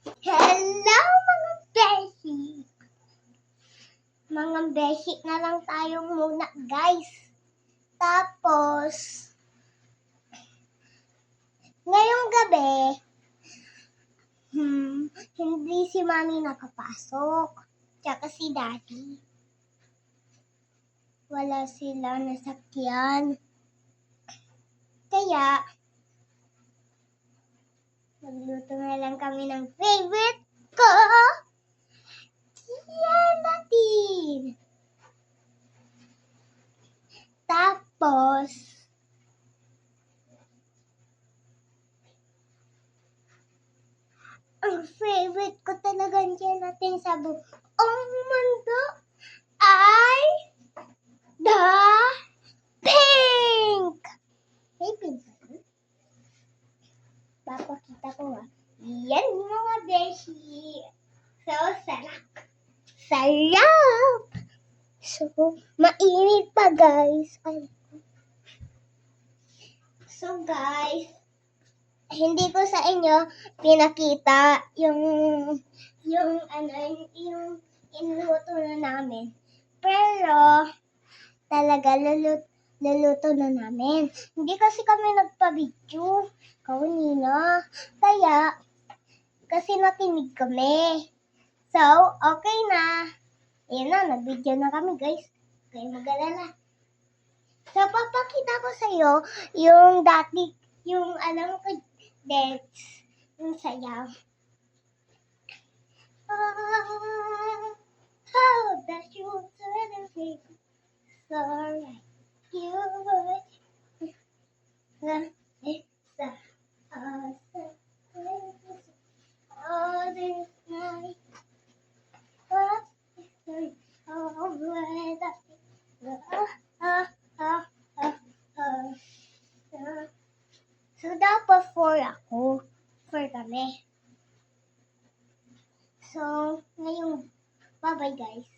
Hello mga beshi! Mga beshi na lang tayong muna guys. Tapos, ngayong gabi, hindi si mami nakapasok. Tsaka si daddy. Wala sila nasakyan. Kaya, magluto na lang kami ng favorite ko. Gelatin! Tapos, ang favorite ko talagang gelatin sa buong mundo ay the pink! May pink ba? Papakita ko nga. Yan mga beshi. So, sarap. Sarap! So, mainit pa guys. So guys, hindi ko sa inyo pinakita yung inuto na namin. Pero, talaga luluto na namin. Hindi kasi kami nagpa-video kanina. Kaya, kasi nakinig kami. So, okay na. Ayan na, nag-video na kami guys. Kaya mag-alala. So, papakita ko sa iyo yung dati, yung alam ko dance, yung sayaw. How the shoes and the so right. You would. It's all this night. What's this story? Oh, where the So, dapat 4 ako. 4 kami. So, ngayon, bye-bye guys.